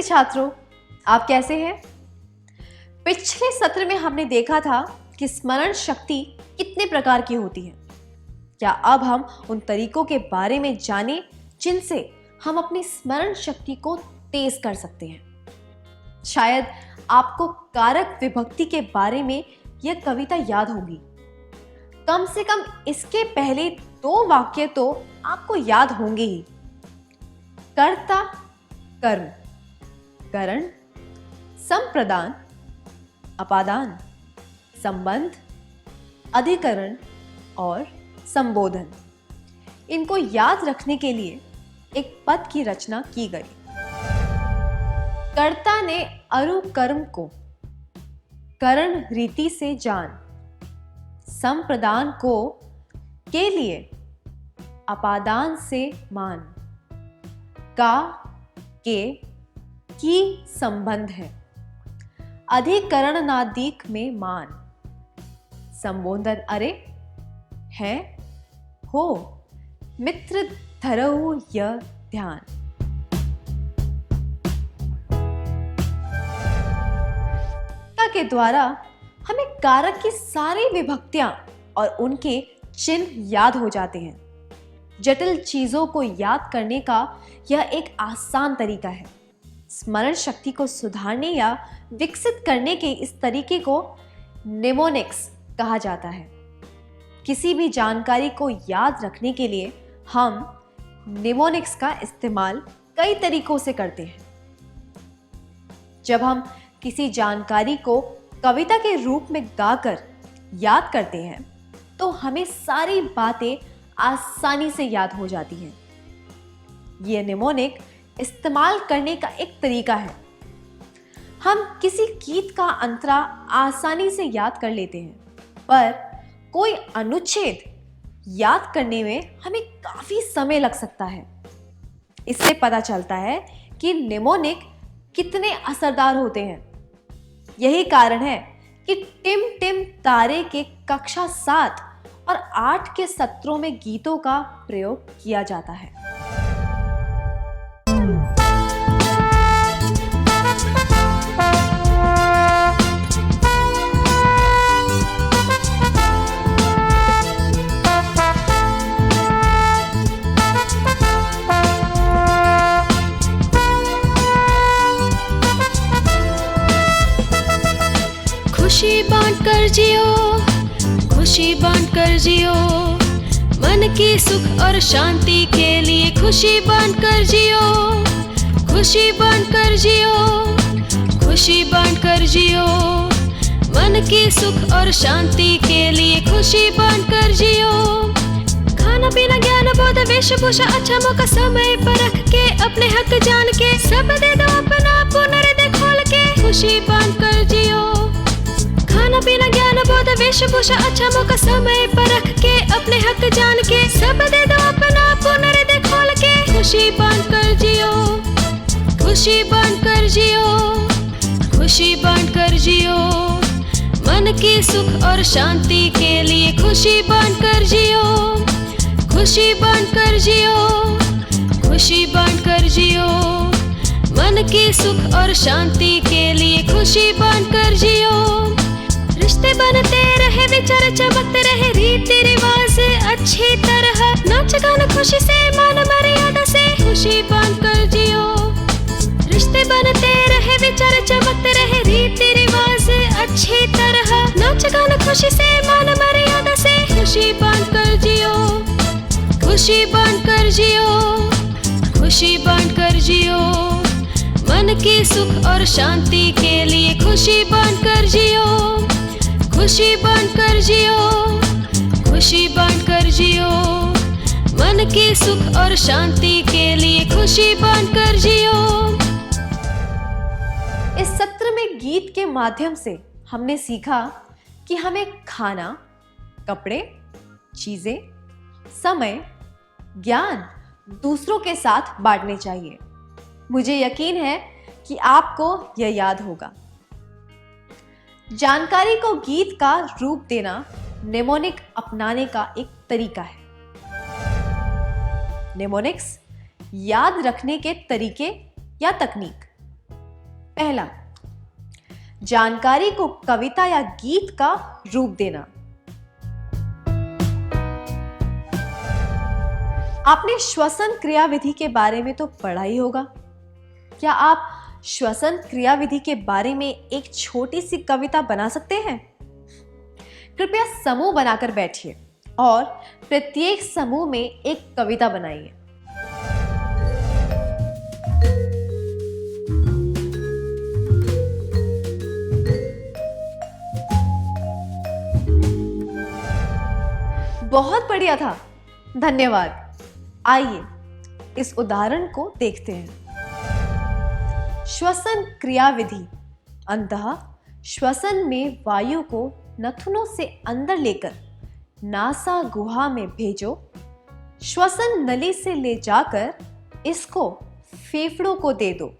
छात्रों, आप कैसे हैं? पिछले सत्र में हमने देखा था कि स्मरण शक्ति कितने प्रकार की होती है। क्या अब हम उन तरीकों के बारे में जानें जिनसे हम अपनी स्मरण शक्ति को तेज कर सकते हैं? शायद आपको कारक विभक्ति के बारे में यह कविता याद होगी। कम से कम इसके पहले 2 वाक्य तो आपको याद होंगे ही। कर्ता, कर्म, करण, संप्रदान, अपादान, संबंध, अधिकरण और संबोधन। इनको याद रखने के लिए एक पद की रचना की गई। कर्ता ने अरु कर्म को करण रीति से जान, संप्रदान को के लिए अपादान से मान, का के की संबंध है, अधिकरण नादीक में मान, संबोधन अरे है हो, मित्र धरहु यह ध्यान। के द्वारा हमें कारक की सारी विभक्तियां और उनके चिन्ह याद हो जाते हैं। जटिल चीजों को याद करने का यह एक आसान तरीका है। स्मरण शक्ति को सुधारने या विकसित करने के इस तरीके को निमोनिक्स कहा जाता है। किसी भी जानकारी को याद रखने के लिए हम निमोनिक्स का इस्तेमाल कई तरीकों से करते हैं। जब हम किसी जानकारी को कविता के रूप में गाकर याद करते हैं तो हमें सारी बातें आसानी से याद हो जाती हैं। यह निमोनिक इस्तेमाल करने का एक तरीका है। हम किसी गीत का अंतरा आसानी से याद कर लेते हैं, पर कोई अनुच्छेद याद करने में हमें काफी समय लग सकता है। इससे पता चलता है कि निमोनिक कितने असरदार होते हैं। यही कारण है कि टिम टिम तारे के कक्षा 7 और 8 के सत्रों में गीतों का प्रयोग किया जाता है। खुशी बांट कर जियो, खुशी बांट कर जियो, मन की सुख और शांति के लिए खुशी बांट कर जियो, खुशी बांट कर जियो, खुशी बांट कर जियो, मन की सुख और शांति के लिए खुशी बांट कर जियो। खाना पीना ज्ञान बोध वेशभूषा अच्छा मौका समय पर रख के अपने हक जान के सब दे दो अपना पुनर्दय खोल के खुशी बांट कर जियो। खाना पीना ज्ञान बोध वेशभूषा अच्छा मौका समय पर रख के अपने हक जान के सब दे दो अपना पुनर्दय खोल के खुशी बांट कर जियो, खुशी बांट कर जियो, खुशी बांट कर जियो, मन की सुख और शांति के लिए खुशी बांट कर जियो, खुशी बांट कर जियो, खुशी बांट कर जियो, मन की सुख और शांति के लिए खुशी बांट कर जियो। रिश्ते बनते रहे, विचार चमकते रहे, रीति रिवाज अच्छी तरह, नाच गाना खुशी से मान मर्यादा से खुशी बांट कर जियो। रिश्ते बनते रहे, विचार चमकते रहे, रीति रिवाज अच्छी तरह, नाच गाना खुशी से मान मर्यादा से खुशी बांट कर जियो, खुशी बांट कर जियो, खुशी बांट कर जियो, मन की सुख और शांति के लिए खुशी बांट कर जियो, खुशी बांट कर जियो, खुशी बांट कर जियो, मन की सुख और शांति के लिए खुशी बांट कर जियो। इस सत्र में गीत के माध्यम से हमने सीखा कि हमें खाना, कपड़े, चीजें, समय, ज्ञान दूसरों के साथ बांटने चाहिए। मुझे यकीन है कि आपको यह याद होगा। जानकारी को गीत का रूप देना निमोनिक अपनाने का एक तरीका है। निमोनिक्स याद रखने के तरीके या तकनीक। पहला, जानकारी को कविता या गीत का रूप देना। आपने श्वसन क्रियाविधि के बारे में तो पढ़ा ही होगा। क्या आप श्वसन क्रियाविधि के बारे में एक छोटी सी कविता बना सकते हैं? कृपया समूह बनाकर बैठिए और प्रत्येक समूह में एक कविता बनाइए। बहुत बढ़िया था, धन्यवाद। आइए इस उदाहरण को देखते हैं। श्वसन क्रियाविधि। अंतः श्वसन में वायु को नथुनों से अंदर लेकर नासा गुहा में भेजो। श्वसन नली से ले जाकर इसको फेफड़ों को दे दो।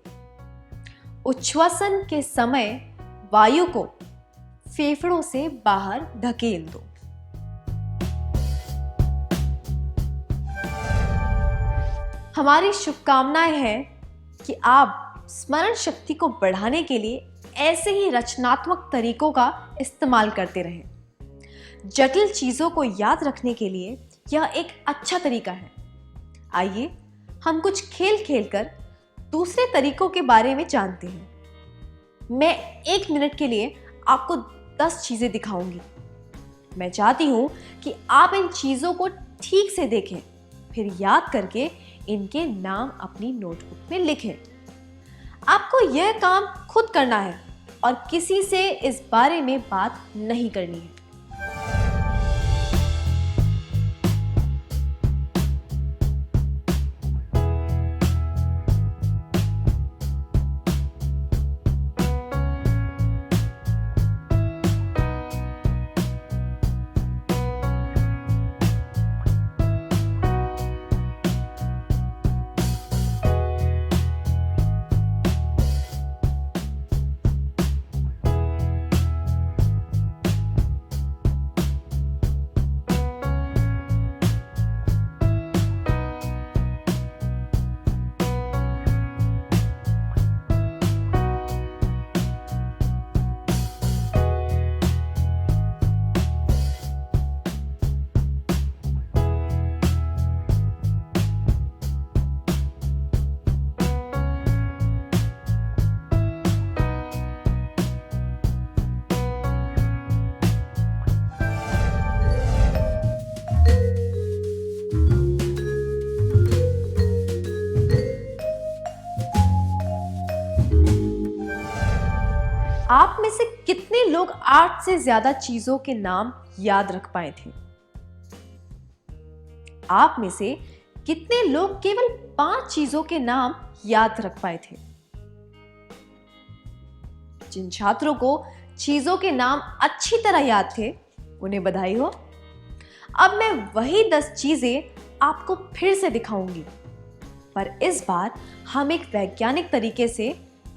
उच्छ्वसन के समय वायु को फेफड़ों से बाहर धकेल दो। हमारी शुभकामनाएं हैं कि आप स्मरण शक्ति को बढ़ाने के लिए ऐसे ही रचनात्मक तरीकों का इस्तेमाल करते रहें। जटिल चीजों को याद रखने के लिए यह एक अच्छा तरीका है। आइए हम कुछ खेल खेलकर दूसरे तरीकों के बारे में जानते हैं। मैं 1 मिनट के लिए आपको 10 चीजें दिखाऊंगी। मैं चाहती हूं कि आप इन चीजों को ठीक से देखें, फिर याद करके इनके नाम अपनी नोटबुक में लिखें। आपको यह काम खुद करना है और किसी से इस बारे में बात नहीं करनी है। आप में से कितने लोग 8 से ज्यादा चीजों के नाम याद रख पाए थे? आप में से कितने लोग केवल 5 चीजों के नाम याद रख पाए थे? जिन छात्रों को चीजों के नाम अच्छी तरह याद थे, उन्हें बधाई हो। अब मैं वही 10 चीजें आपको फिर से दिखाऊंगी, पर इस बार हम एक वैज्ञानिक तरीके से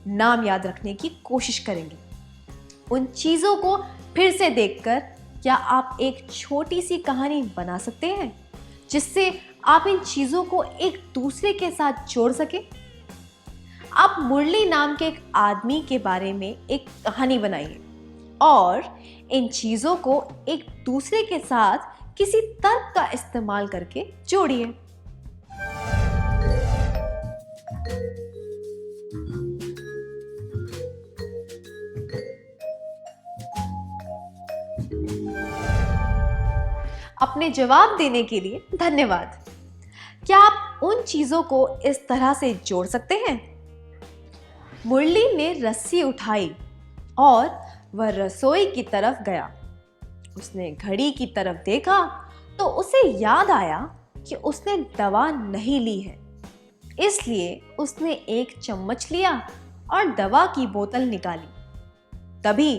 नाम याद रखने की कोशिश करेंगे। उन चीजों को फिर से देखकर क्या आप एक छोटी सी कहानी बना सकते हैं जिससे आप इन चीजों को एक दूसरे के साथ जोड़ सके? आप मुरली नाम के एक आदमी के बारे में एक कहानी बनाइए और इन चीजों को एक दूसरे के साथ किसी तर्क का इस्तेमाल करके जोड़िए। अपने जवाब देने के लिए धन्यवाद। क्या आप उन चीजों को इस तरह से जोड़ सकते हैं? मुरली ने रस्सी उठाई और वह रसोई की तरफ गया। उसने घड़ी की तरफ देखा तो उसे याद आया कि उसने दवा नहीं ली है, इसलिए उसने एक चम्मच लिया और दवा की बोतल निकाली। तभी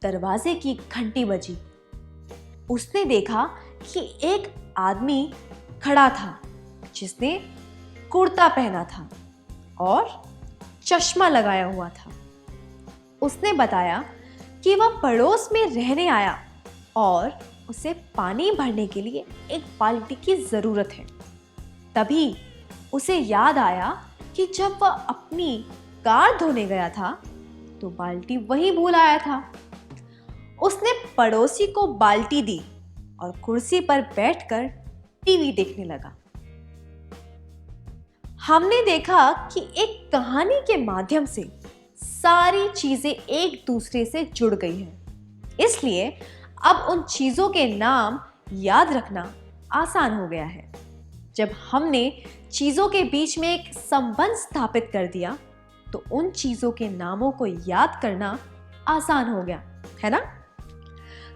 दरवाजे की घंटी बजी। उसने देखा कि एक आदमी खड़ा था जिसने कुर्ता पहना था और चश्मा लगाया हुआ था। उसने बताया कि वह पड़ोस में रहने आया और उसे पानी भरने के लिए एक बाल्टी की ज़रूरत है। तभी उसे याद आया कि जब वह अपनी कार धोने गया था तो बाल्टी वहीं भूल आया था। उसने पड़ोसी को बाल्टी दी और कुर्सी पर बैठकर टीवी देखने लगा। हमने देखा कि एक कहानी के माध्यम से सारी चीजें एक दूसरे से जुड़ गई हैं। इसलिए अब उन चीजों के नाम याद रखना आसान हो गया है। जब हमने चीजों के बीच में एक संबंध स्थापित कर दिया तो उन चीजों के नामों को याद करना आसान हो गया, है ना?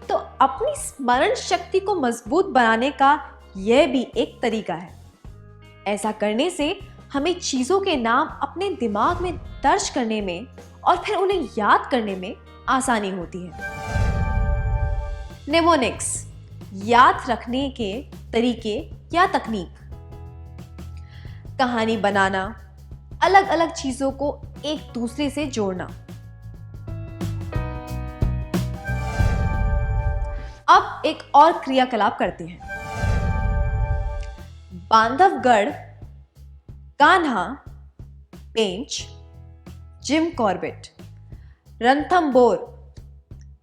तो अपनी स्मरण शक्ति को मजबूत बनाने का यह भी एक तरीका है। ऐसा करने से हमें चीजों के नाम अपने दिमाग में दर्ज करने में और फिर उन्हें याद करने में आसानी होती है। नेमोनिक्स, याद रखने के तरीके या तकनीक। कहानी बनाना, अलग अलग चीजों को एक दूसरे से जोड़ना। अब एक और क्रियाकलाप करते हैं। बांधवगढ़, कान्हा, पेंच, जिम कॉर्बेट, रणथंभौर,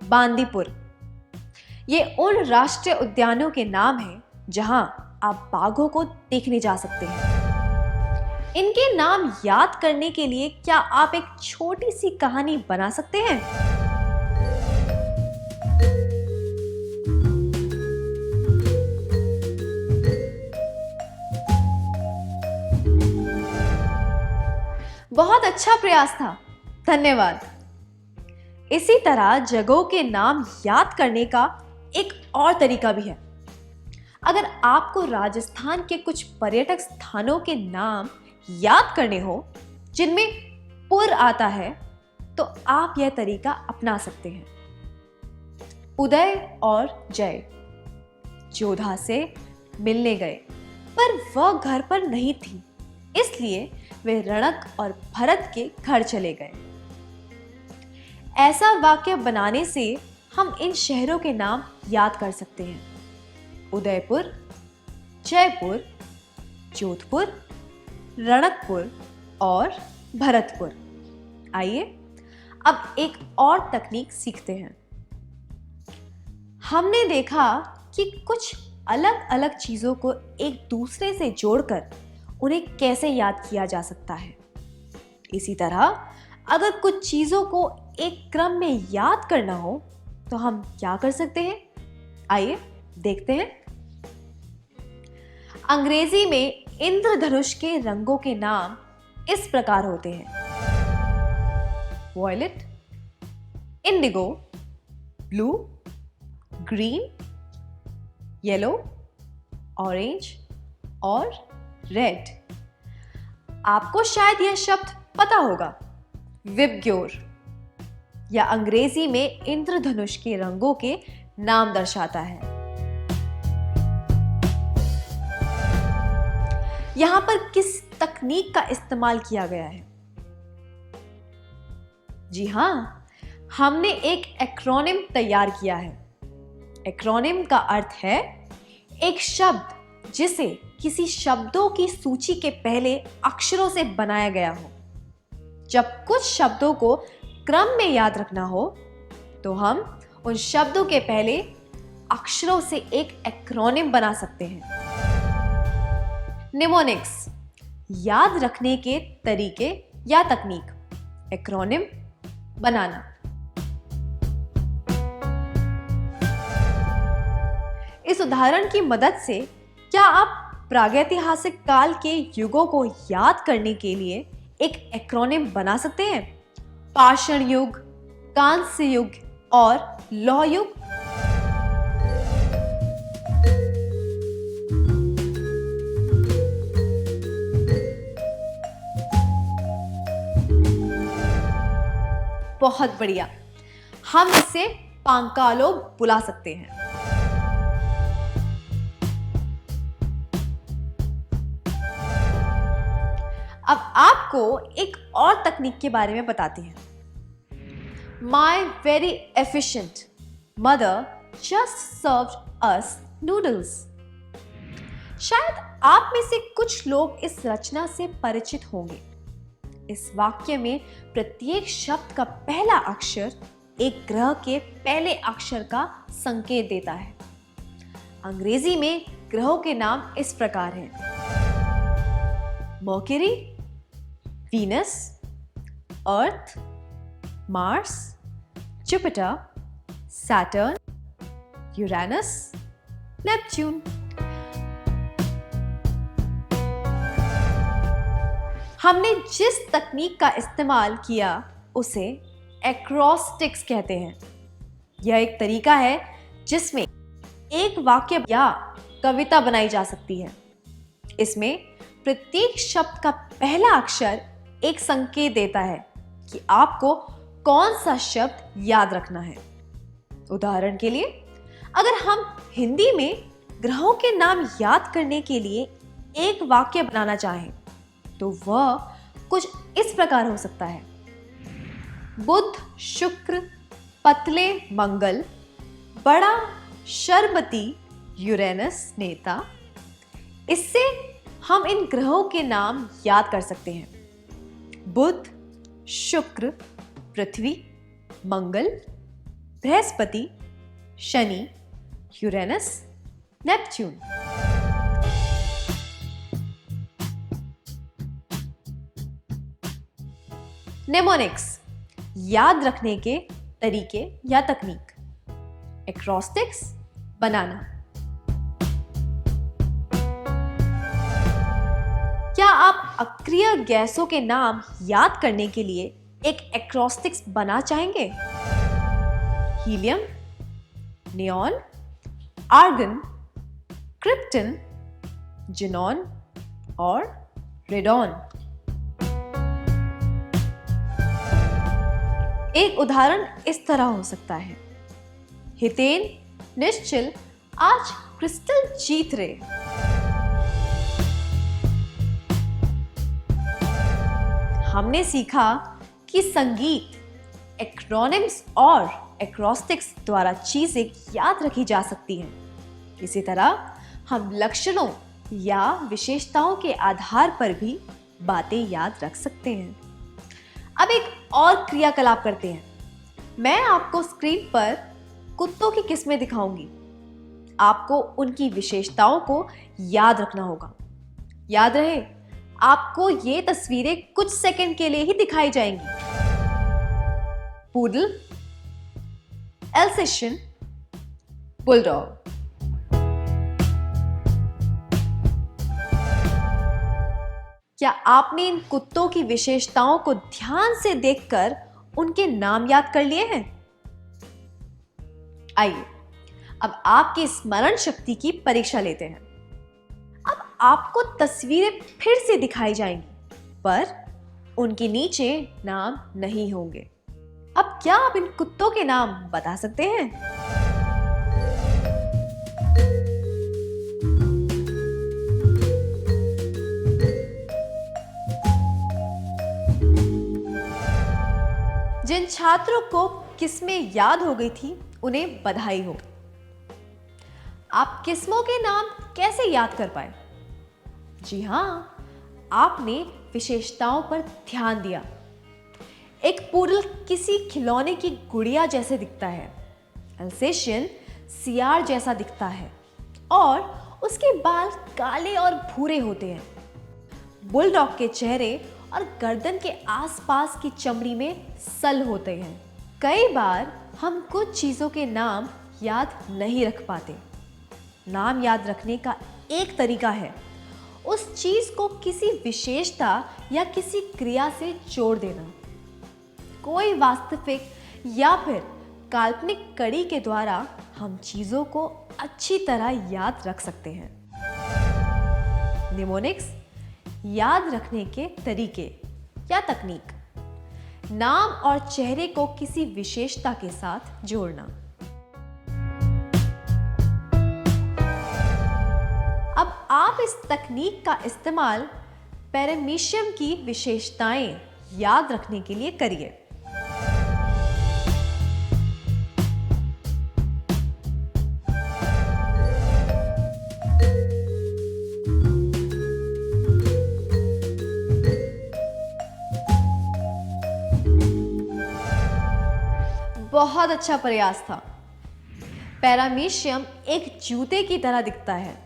बांदीपुर, ये उन राष्ट्रीय उद्यानों के नाम हैं जहां आप बाघों को देखने जा सकते हैं। इनके नाम याद करने के लिए क्या आप एक छोटी सी कहानी बना सकते हैं? बहुत अच्छा प्रयास था, धन्यवाद। इसी तरह जगहों के नाम याद करने का एक और तरीका भी है। अगर आपको राजस्थान के कुछ पर्यटक स्थानों के नाम याद करने हो जिनमें पुर आता है तो आप यह तरीका अपना सकते हैं। उदय और जय जोधा से मिलने गए पर वह घर पर नहीं थी, इसलिए वे रणक और भरत के घर चले गए। ऐसा वाक्य बनाने से हम इन शहरों के नाम याद कर सकते हैं। उदयपुर, जयपुर, जोधपुर, रणकपुर और भरतपुर। आइए अब एक और तकनीक सीखते हैं। हमने देखा कि कुछ अलग अलग चीजों को एक दूसरे से जोड़कर उन्हें कैसे याद किया जा सकता है। इसी तरह अगर कुछ चीजों को एक क्रम में याद करना हो तो हम क्या कर सकते हैं? आइए देखते हैं। अंग्रेजी में इंद्रधनुष के रंगों के नाम इस प्रकार होते हैं: violet, indigo, blue, green, yellow, orange और रेड। आपको शायद यह शब्द पता होगा, विबग्योर, या अंग्रेजी में इंद्रधनुष के रंगों के नाम दर्शाता है। यहां पर किस तकनीक का इस्तेमाल किया गया है? जी हां, हमने एक एक्रोनिम तैयार किया है। एक्रोनिम का अर्थ है एक शब्द जिसे किसी शब्दों की सूची के पहले अक्षरों से बनाया गया हो। जब कुछ शब्दों को क्रम में याद रखना हो तो हम उन शब्दों के पहले अक्षरों से एक एक्रोनिम बना सकते हैं। निमोनिक्स, याद रखने के तरीके या तकनीक। एक्रोनिम बनाना। इस उदाहरण की मदद से क्या आप प्रागैतिहासिक काल के युगों को याद करने के लिए एक एक्रोनिम बना सकते हैं? पाषाण युग, कांस्य युग और लौह युग। बहुत बढ़िया, हम इसे पांकालो बुला सकते हैं। अब आपको एक और तकनीक के बारे में बताते हैं। My very efficient mother just served us noodles। शायद आप में से कुछ लोग इस रचना से परिचित होंगे। इस वाक्य में प्रत्येक शब्द का पहला अक्षर एक ग्रह के पहले अक्षर का संकेत देता है। अंग्रेजी में ग्रहों के नाम इस प्रकार हैं: Mercury, Venus, Earth, Mars, Jupiter, Saturn, Uranus, Neptune. हमने जिस तकनीक का इस्तेमाल किया उसे एक्रोस्टिक्स कहते हैं। यह एक तरीका है जिसमें एक वाक्य या कविता बनाई जा सकती है। इसमें प्रत्येक शब्द का पहला अक्षर एक संकेत देता है कि आपको कौन सा शब्द याद रखना है। उदाहरण के लिए, अगर हम हिंदी में ग्रहों के नाम याद करने के लिए एक वाक्य बनाना चाहें तो वह कुछ इस प्रकार हो सकता है: बुध, शुक्र, पतले मंगल, बड़ा शरबती यूरेनस नेता। इससे हम इन ग्रहों के नाम याद कर सकते हैं: Budh, Shukra, Prithvi, Mangal, Brihaspati, Shani, Uranus, Neptune. Mnemonics, याद रखने के तरीके या तकनीक। एक्रोस्टिक्स, बनाना। क्या आप अक्रिय गैसों के नाम याद करने के लिए एक एक्रोस्टिक्स बना चाहेंगे? Helium, neon, argon, krypton, xenon और रेडॉन। एक उदाहरण इस तरह हो सकता है: हितेन, निश्चल आज क्रिस्टल जीत रहे। हमने सीखा कि संगीत, एक्रोनिम्स और एक्रोस्टिक्स द्वारा चीजें याद रखी जा सकती हैं। इसी तरह हम लक्षणों या विशेषताओं के आधार पर भी बातें याद रख सकते हैं। अब एक और क्रियाकलाप करते हैं। मैं आपको स्क्रीन पर कुत्तों की किस्में दिखाऊंगी। आपको उनकी विशेषताओं को याद रखना होगा। याद रहे, आपको ये तस्वीरें कुछ सेकंड के लिए ही दिखाई जाएंगी। Poodle, Alsatian, bulldog. क्या आपने इन कुत्तों की विशेषताओं को ध्यान से देखकर उनके नाम याद कर लिए हैं? आइए अब आपकी स्मरण शक्ति की परीक्षा लेते हैं। अब आपको तस्वीरें फिर से दिखाई जाएंगी, पर उनके नीचे नाम नहीं होंगे। अब क्या आप इन कुत्तों के नाम बता सकते हैं? जिन छात्रों को किस्में याद हो गई थी उन्हें बधाई हो। आप किस्मों के नाम कैसे याद कर पाए? जी हाँ, आपने विशेषताओं पर ध्यान दिया। एक पूडल किसी खिलौने की गुड़िया जैसे दिखता है, अल्सेशियन सियार जैसा दिखता है और उसके बाल काले और भूरे होते हैं। बुलडॉग के चेहरे और गर्दन के आसपास की चमड़ी में सल होते हैं। कई बार हम कुछ चीज़ों के नाम याद नहीं रख पाते। नाम याद रखने का एक तरीका है उस चीज़ को किसी विशेषता या किसी क्रिया से जोड़ देना। कोई वास्तविक या फिर काल्पनिक कड़ी के द्वारा हम चीज़ों को अच्छी तरह याद रख सकते हैं। निमोनिक्स, याद रखने के तरीके या तकनीक। नाम और चेहरे को किसी विशेषता के साथ जोड़ना। अब आप इस तकनीक का इस्तेमाल पैरामीशियम की विशेषताएं याद रखने के लिए करिए। बहुत अच्छा प्रयास था। पैरामीशियम एक जूते की तरह दिखता है।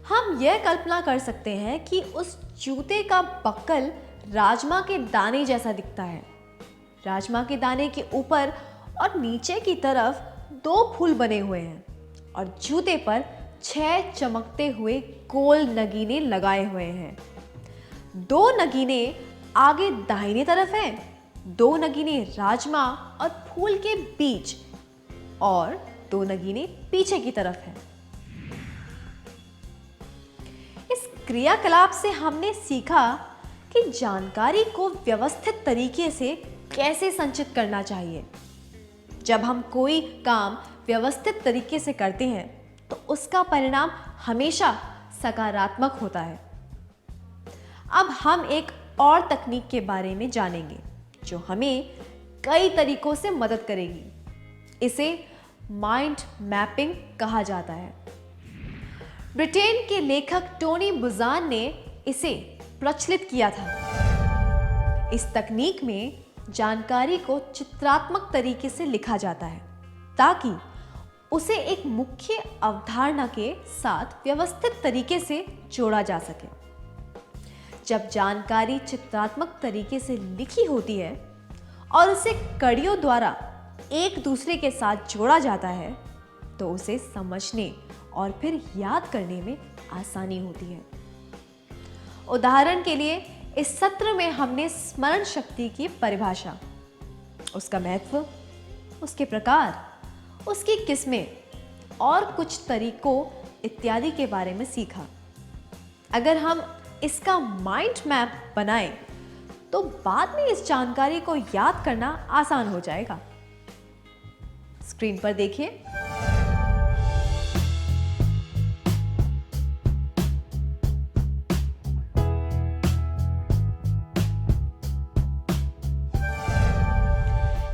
हम यह कल्पना कर सकते हैं कि उस जूते का बक्कल राजमा के दाने जैसा दिखता है। राजमा के दाने के ऊपर और नीचे की तरफ 2 फूल बने हुए हैं और जूते पर 6 चमकते हुए गोल नगीने लगाए हुए हैं। 2 नगीने आगे दाहिने तरफ हैं, 2 नगीने राजमा और फूल के बीच और 2 नगीने पीछे की तरफ हैं। इस क्रियाकलाप से हमने सीखा कि जानकारी को व्यवस्थित तरीके से कैसे संचित करना चाहिए। जब हम कोई काम व्यवस्थित तरीके से करते हैं तो उसका परिणाम हमेशा सकारात्मक होता है। अब हम एक और तकनीक के बारे में जानेंगे जो हमें कई तरीकों से मदद करेगी। इसे माइंड मैपिंग कहा जाता है। ब्रिटेन के लेखक टोनी बुजान ने इसे प्रचलित किया था। इस तकनीक में जानकारी को चित्रात्मक तरीके से लिखा जाता है ताकि उसे एक मुख्य अवधारणा के साथ व्यवस्थित तरीके से जोड़ा जा सके। जब जानकारी चित्रात्मक तरीके से लिखी होती है और उसे कड़ियों द्वारा एक दूसरे के साथ जोड़ा जाता है तो उसे समझने और फिर याद करने में आसानी होती है। उदाहरण के लिए इस सत्र में हमने स्मरण शक्ति की परिभाषा, उसका महत्व, उसके प्रकार, उसकी किस्में और कुछ तरीकों इत्यादि के बारे में सीखा। अगर हम इसका माइंड मैप बनाएं तो बाद में इस जानकारी को याद करना आसान हो जाएगा। स्क्रीन पर देखिए।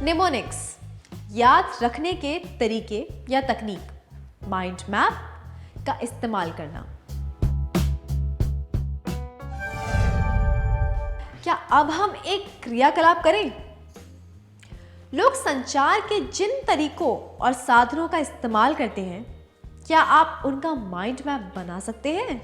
निमोनिक्स, याद रखने के तरीके या तकनीक, माइंड मैप का इस्तेमाल करना। क्या अब हम एक क्रियाकलाप करें? लोग संचार के जिन तरीकों और साधनों का इस्तेमाल करते हैं, क्या आप उनका माइंड मैप बना सकते हैं?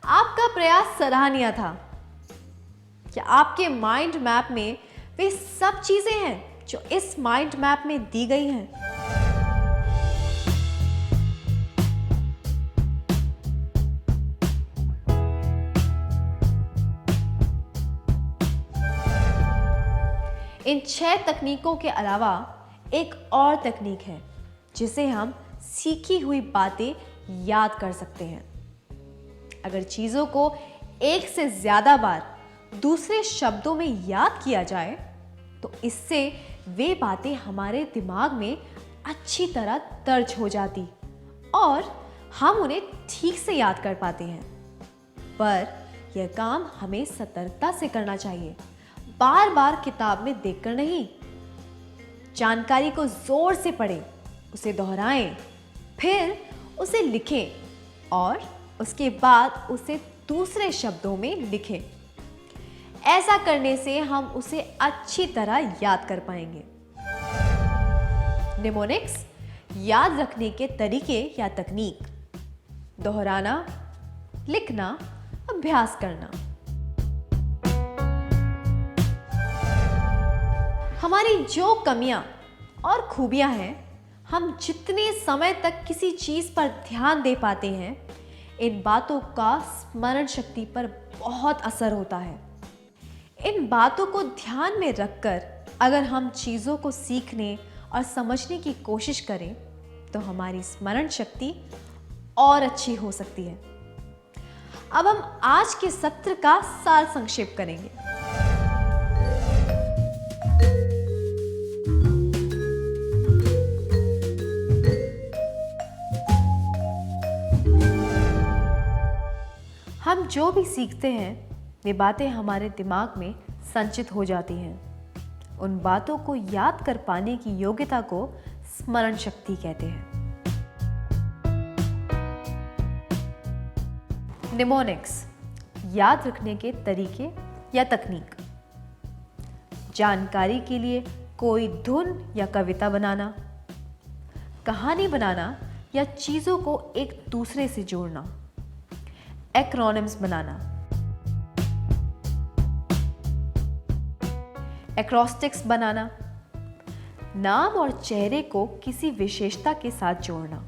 आपका प्रयास सराहनीय था। क्या आपके माइंड मैप में वे सब चीजें हैं जो इस माइंड मैप में दी गई हैं? इन 6 तकनीकों के अलावा एक और तकनीक है जिसे हम सीखी हुई बातें याद कर सकते हैं। अगर चीजों को एक से ज्यादा बार दूसरे शब्दों में याद किया जाए तो इससे वे बातें हमारे दिमाग में अच्छी तरह दर्ज हो जाती और हम उन्हें ठीक से याद कर पाते हैं। पर यह काम हमें सतर्कता से करना चाहिए, बार बार किताब में देखकर नहीं। जानकारी को जोर से पढ़ें, उसे दोहराएं, फिर उसे लिखें और उसके बाद उसे दूसरे शब्दों में लिखें। ऐसा करने से हम उसे अच्छी तरह याद कर पाएंगे। निमोनिक्स, याद रखने के तरीके या तकनीक, दोहराना, लिखना, अभ्यास करना। हमारी जो कमियां और खूबियां हैं, हम जितने समय तक किसी चीज पर ध्यान दे पाते हैं, इन बातों का स्मरण शक्ति पर बहुत असर होता है। इन बातों को ध्यान में रखकर अगर हम चीज़ों को सीखने और समझने की कोशिश करें तो हमारी स्मरण शक्ति और अच्छी हो सकती है। अब हम आज के सत्र का सार संक्षेप करेंगे। हम जो भी सीखते हैं वे बातें हमारे दिमाग में संचित हो जाती हैं। उन बातों को याद कर पाने की योग्यता को स्मरण शक्ति कहते हैं। निमोनिक्स, याद रखने के तरीके या तकनीक। जानकारी के लिए कोई धुन या कविता बनाना, कहानी बनाना या चीज़ों को एक दूसरे से जोड़ना। एक्रोनिम्स बनाना, एक्रोस्टिक्स बनाना, नाम और चेहरे को किसी विशेषता के साथ जोड़ना।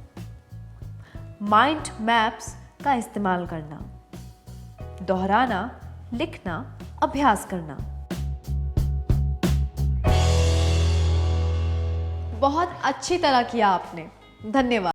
माइंड मैप्स का इस्तेमाल करना, दोहराना, लिखना, अभ्यास करना। बहुत अच्छी तरह किया आपने, धन्यवाद।